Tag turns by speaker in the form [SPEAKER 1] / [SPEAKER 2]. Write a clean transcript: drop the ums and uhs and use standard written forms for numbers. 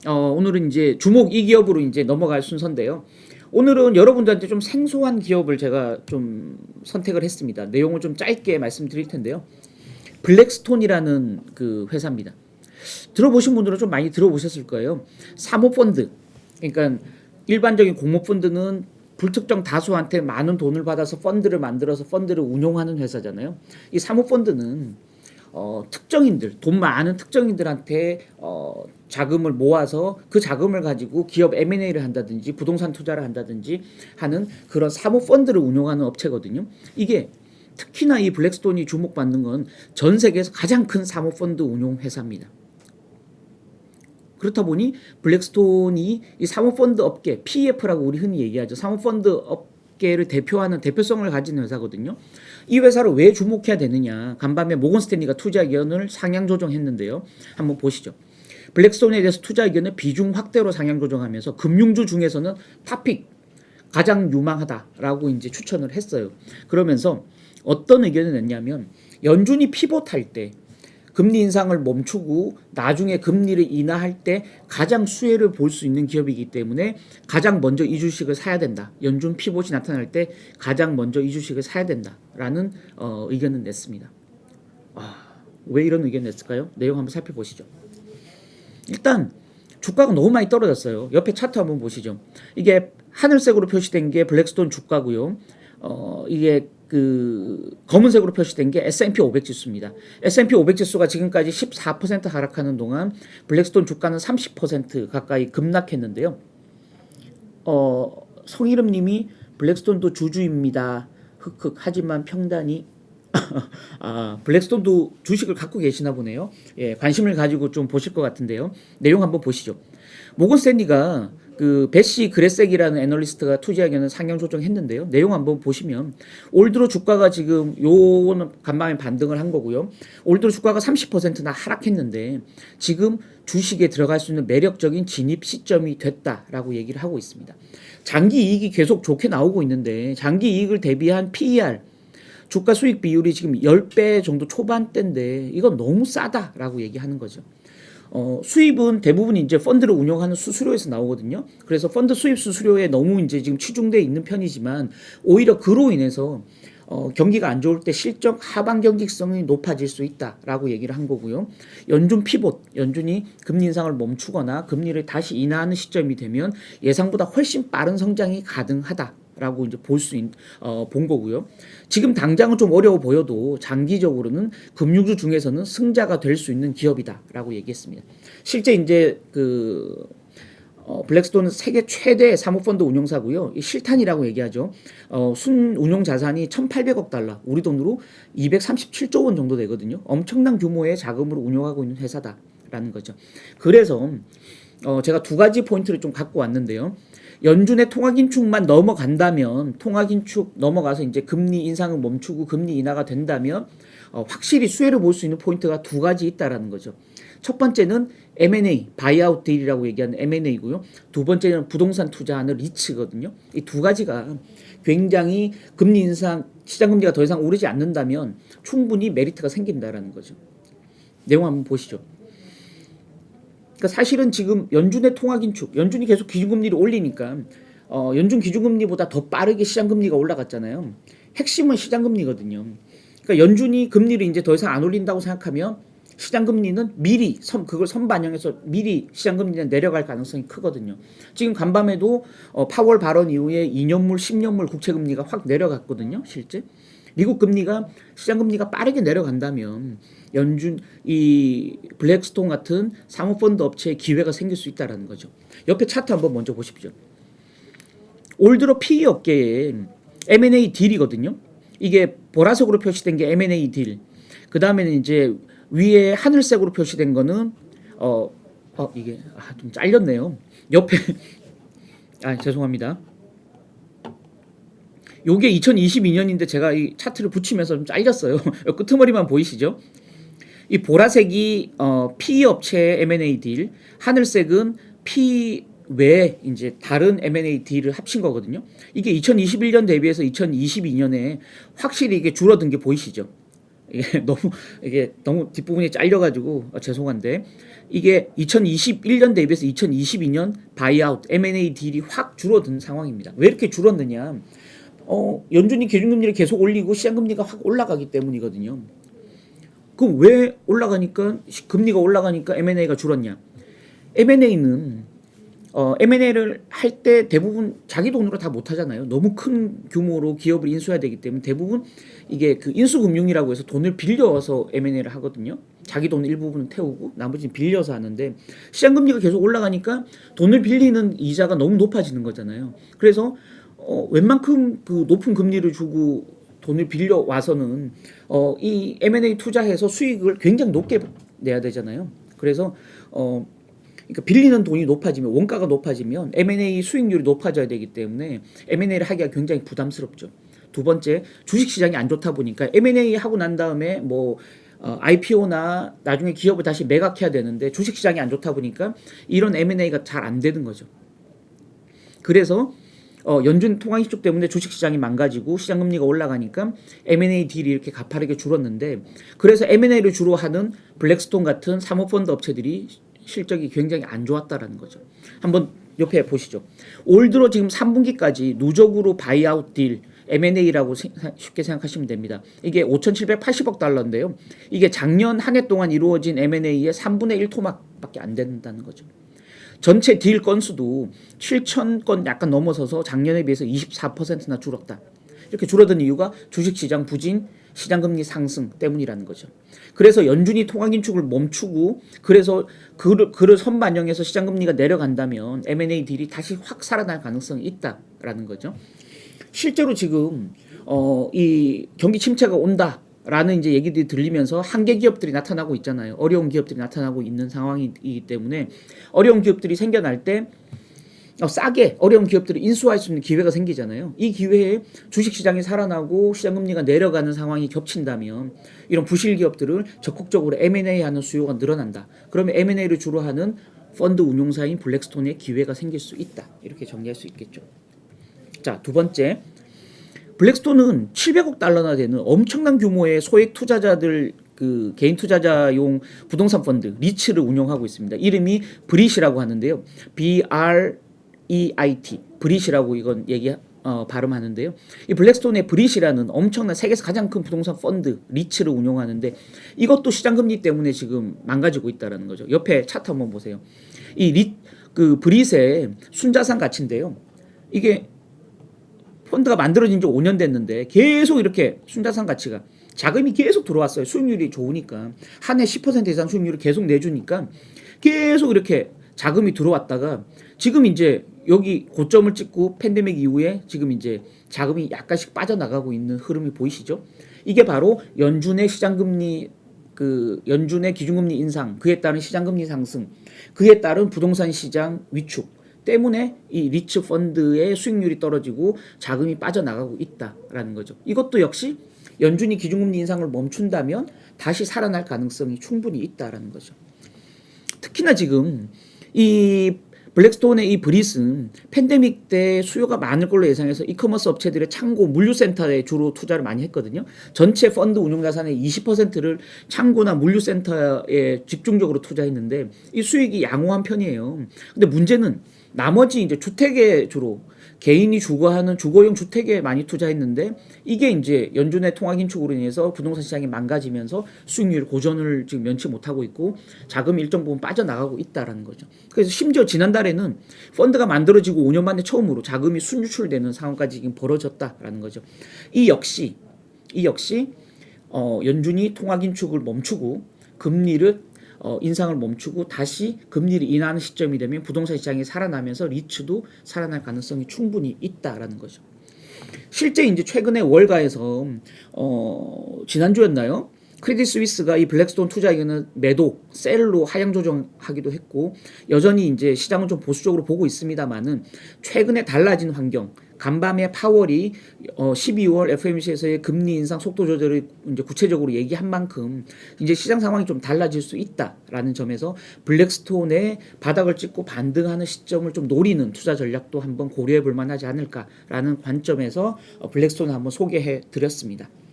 [SPEAKER 1] 오늘은 이제 주목 이 기업으로 이제 넘어갈 순서인데요. 오늘은 여러분들한테 좀 생소한 기업을 제가 좀 선택을 했습니다. 내용을 좀 짧게 말씀드릴 텐데요. 블랙스톤이라는 그 회사입니다. 들어보신 분들은 좀 많이 들어보셨을 거예요. 사모펀드. 그러니까 일반적인 공모펀드는 불특정 다수한테 많은 돈을 받아서 펀드를 만들어서 펀드를 운용하는 회사잖아요. 이 사모펀드는 특정인들, 돈 많은 특정인들한테 자금을 모아서 그 자금을 가지고 기업 M&A를 한다든지 부동산 투자를 한다든지 하는 그런 사모펀드를 운용하는 업체거든요. 이게 특히나 이 블랙스톤이 주목받는 건 전 세계에서 가장 큰 사모펀드 운용 회사입니다. 그렇다 보니 블랙스톤이 이 사모펀드 업계, PEF라고 우리 흔히 얘기하죠. 사모펀드 업계를 대표하는 대표성을 가진 회사거든요. 이 회사를 왜 주목해야 되느냐. 간밤에 모건스탠리가 투자 의견을 상향 조정했는데요. 한번 보시죠. 블랙스톤에 대해서 투자 의견을 비중 확대로 상향 조정하면서 금융주 중에서는 탑픽 가장 유망하다라고 이제 추천을 했어요. 그러면서 어떤 의견을 냈냐면 연준이 피봇할 때 금리 인상을 멈추고 나중에 금리를 인하할 때 가장 수혜를 볼 수 있는 기업이기 때문에 가장 먼저 이 주식을 사야 된다. 연준 피봇이 나타날 때 가장 먼저 이 주식을 사야 된다라는 의견을 냈습니다. 왜 이런 의견을 냈을까요? 내용 한번 살펴보시죠. 일단 주가가 너무 많이 떨어졌어요. 옆에 차트 한번 보시죠. 이게 하늘색으로 표시된 게 블랙스톤 주가고요. 이게 그 검은색으로 표시된 게 S&P 500 지수입니다. S&P 500 지수가 지금까지 14% 하락하는 동안 블랙스톤 주가는 30% 가까이 급락했는데요. 성희름님이 블랙스톤도 주주입니다. 흑흑 하지만 평단이 블랙스톤도 주식을 갖고 계시나 보네요. 예, 관심을 가지고 좀 보실 것 같은데요. 내용 한번 보시죠. 모건스탠리가 그 베시 그레섹이라는 애널리스트가 투자 의견을 상향 조정했는데요. 내용 한번 보시면 올 들어 주가가 지금 요거는 간밤에 반등을 한 거고요. 올 들어 주가가 30%나 하락했는데 지금 주식에 들어갈 수 있는 매력적인 진입 시점이 됐다라고 얘기를 하고 있습니다. 장기 이익이 계속 좋게 나오고 있는데 장기 이익을 대비한 PER 주가 수익 비율이 지금 10배 정도 초반대인데 이건 너무 싸다라고 얘기하는 거죠. 수입은 대부분 이제 펀드를 운영하는 수수료에서 나오거든요. 그래서 펀드 수입 수수료에 너무 이제 지금 치중돼 있는 편이지만 오히려 그로 인해서 경기가 안 좋을 때 실적 하방 경직성이 높아질 수 있다라고 얘기를 한 거고요. 연준 피봇, 연준이 금리 인상을 멈추거나 금리를 다시 인하하는 시점이 되면 예상보다 훨씬 빠른 성장이 가능하다. 라고 이제 본 거고요. 지금 당장은 좀 어려워 보여도 장기적으로는 금융주 중에서는 승자가 될 수 있는 기업이다라고 얘기했습니다. 실제 이제 블랙스톤은 세계 최대 사모펀드 운용사고요. 실탄이라고 얘기하죠. 순 운용 자산이 1,800억 달러, 우리 돈으로 237조 원 정도 되거든요. 엄청난 규모의 자금으로 운용하고 있는 회사다라는 거죠. 그래서 제가 두 가지 포인트를 좀 갖고 왔는데요. 연준의 통화긴축만 넘어간다면 통화긴축 넘어가서 이제 금리 인상을 멈추고 금리 인하가 된다면 확실히 수혜를 볼 수 있는 포인트가 두 가지 있다라는 거죠. 첫 번째는 M&A, 바이아웃 딜이라고 얘기하는 M&A고요. 두 번째는 부동산 투자하는 리츠거든요. 이 두 가지가 굉장히 금리 인상, 시장 금리가 더 이상 오르지 않는다면 충분히 메리트가 생긴다라는 거죠. 내용 한번 보시죠. 그러니까 사실은 지금 연준의 통화긴축, 연준이 계속 기준금리를 올리니까 연준 기준금리보다 더 빠르게 시장금리가 올라갔잖아요. 핵심은 시장금리거든요. 그러니까 연준이 금리를 이제 더 이상 안 올린다고 생각하면 시장금리는 미리 그걸 선반영해서 미리 시장금리는 내려갈 가능성이 크거든요. 지금 간밤에도 파월 발언 이후에 2년물, 10년물 국채금리가 확 내려갔거든요. 실제. 미국 금리가 시장 금리가 빠르게 내려간다면 연준 이 블랙스톤 같은 사모펀드 업체에 기회가 생길 수 있다라는 거죠. 옆에 차트 한번 먼저 보십시오. 올 들어 PE 업계에 M&A 딜이거든요. 이게 보라색으로 표시된 게 M&A 딜. 그 다음에는 이제 위에 하늘색으로 표시된 거는 이게 좀 잘렸네요. 옆에 죄송합니다. 요게 2022년인데 제가 이 차트를 붙이면서 좀 잘렸어요. 끄트머리만 보이시죠? 이 보라색이 PE 업체의 M&A 딜, 하늘색은 PE 외에 이제 다른 M&A 딜을 합친 거거든요. 이게 2021년 대비해서 2022년에 확실히 이게 줄어든 게 보이시죠? 이게 너무 뒷부분이 잘려가지고 죄송한데 이게 2021년 대비해서 2022년 바이아웃 M&A 딜이 확 줄어든 상황입니다. 왜 이렇게 줄었느냐? 연준이 기준금리를 계속 올리고 시장금리가 확 올라가기 때문이거든요. 그럼 왜 올라가니까 금리가 올라가니까 M&A가 줄었냐? M&A는 M&A를 할 때 대부분 자기 돈으로 다 못하잖아요. 너무 큰 규모로 기업을 인수해야 되기 때문에 대부분 이게 그 인수금융이라고 해서 돈을 빌려서 M&A를 하거든요. 자기 돈 일부분은 태우고 나머지는 빌려서 하는데 시장금리가 계속 올라가니까 돈을 빌리는 이자가 너무 높아지는 거잖아요. 그래서 웬만큼 그 높은 금리를 주고 돈을 빌려 와서는 이 M&A 투자해서 수익을 굉장히 높게 내야 되잖아요. 그래서 그러니까 빌리는 돈이 높아지면 원가가 높아지면 M&A 수익률이 높아져야 되기 때문에 M&A를 하기가 굉장히 부담스럽죠. 두 번째, 주식 시장이 안 좋다 보니까 M&A 하고 난 다음에 뭐 IPO나 나중에 기업을 다시 매각해야 되는데 주식 시장이 안 좋다 보니까 이런 M&A가 잘 안 되는 거죠. 그래서 연준 통화 희축 때문에 주식 시장이 망가지고 시장 금리가 올라가니까 M&A 딜이 이렇게 가파르게 줄었는데 그래서 M&A를 주로 하는 블랙스톤 같은 사모펀드 업체들이 실적이 굉장히 안 좋았다라는 거죠. 한번 옆에 보시죠. 올 들어 지금 3분기까지 누적으로 바이아웃 딜 M&A라고 쉽게 생각하시면 됩니다. 이게 5,780억 달러인데요. 이게 작년 한 해 동안 이루어진 M&A의 3분의 1 토막밖에 안 된다는 거죠. 전체 딜 건수도 7,000건 약간 넘어서서 작년에 비해서 24%나 줄었다. 이렇게 줄어든 이유가 주식시장 부진, 시장금리 상승 때문이라는 거죠. 그래서 연준이 통화긴축을 멈추고 그래서 그를 선반영해서 시장금리가 내려간다면 M&A 딜이 다시 확 살아날 가능성이 있다라는 거죠. 실제로 지금 이 경기 침체가 온다라는 이제 얘기들이 들리면서 한계 기업들이 나타나고 있잖아요. 어려운 기업들이 나타나고 있는 상황이기 때문에 어려운 기업들이 생겨날 때 싸게 어려운 기업들을 인수할 수 있는 기회가 생기잖아요. 이 기회에 주식시장이 살아나고 시장금리가 내려가는 상황이 겹친다면 이런 부실 기업들을 적극적으로 M&A 하는 수요가 늘어난다. 그러면 M&A를 주로 하는 펀드 운용사인 블랙스톤의 기회가 생길 수 있다. 이렇게 정리할 수 있겠죠. 자, 두 번째. 블랙스톤은 700억 달러나 되는 엄청난 규모의 소액 투자자들 그 개인 투자자용 부동산 펀드 리츠를 운영하고 있습니다. 이름이 브릿이라고 하는데요. BREIT 브릿이라고 이건 발음하는데요. 이 블랙스톤의 브릿이라는 엄청난 세계에서 가장 큰 부동산 펀드 리츠를 운영하는데 이것도 시장 금리 때문에 지금 망가지고 있다라는 거죠. 옆에 차트 한번 보세요. 그 브릿의 순자산 가치인데요. 이게 펀드가 만들어진 지 5년 됐는데 계속 이렇게 순자산 가치가 자금이 계속 들어왔어요. 수익률이 좋으니까 한 해 10% 이상 수익률을 계속 내주니까 계속 이렇게 자금이 들어왔다가 지금 이제 여기 고점을 찍고 팬데믹 이후에 지금 이제 자금이 약간씩 빠져나가고 있는 흐름이 보이시죠? 이게 바로 연준의 시장금리 연준의 기준금리 인상, 그에 따른 시장금리 상승, 그에 따른 부동산 시장 위축 때문에 이 리츠 펀드의 수익률이 떨어지고 자금이 빠져나가고 있다라는 거죠. 이것도 역시 연준이 기준금리 인상을 멈춘다면 다시 살아날 가능성이 충분히 있다라는 거죠. 특히나 지금 이 블랙스톤의 이 브릿은 팬데믹 때 수요가 많을 걸로 예상해서 이커머스 업체들의 창고 물류센터에 주로 투자를 많이 했거든요. 전체 펀드 운용 자산의 20%를 창고나 물류센터에 집중적으로 투자했는데 이 수익이 양호한 편이에요. 근데 문제는 나머지 이제 주택에 주로 개인이 주거하는 주거용 주택에 많이 투자했는데 이게 이제 연준의 통화긴축으로 인해서 부동산 시장이 망가지면서 수익률 고전을 지금 면치 못하고 있고 자금이 일정 부분 빠져나가고 있다라는 거죠. 그래서 심지어 지난달에는 펀드가 만들어지고 5년 만에 처음으로 자금이 순유출되는 상황까지 지금 벌어졌다라는 거죠. 이 역시 연준이 통화긴축을 멈추고 금리를 인상을 멈추고 다시 금리를 인하하는 시점이 되면 부동산 시장이 살아나면서 리츠도 살아날 가능성이 충분히 있다라는 거죠. 실제 이제 최근에 월가에서 지난주였나요? 크레딧 스위스가 이 블랙스톤 투자 의견을 매도, 셀로 하향 조정하기도 했고 여전히 이제 시장은 좀 보수적으로 보고 있습니다만은 최근에 달라진 환경, 간밤에 파월이 12월 FOMC에서의 금리 인상 속도 조절을 이제 구체적으로 얘기한 만큼 이제 시장 상황이 좀 달라질 수 있다라는 점에서 블랙스톤의 바닥을 찍고 반등하는 시점을 좀 노리는 투자 전략도 한번 고려해 볼 만하지 않을까라는 관점에서 블랙스톤을 한번 소개해 드렸습니다.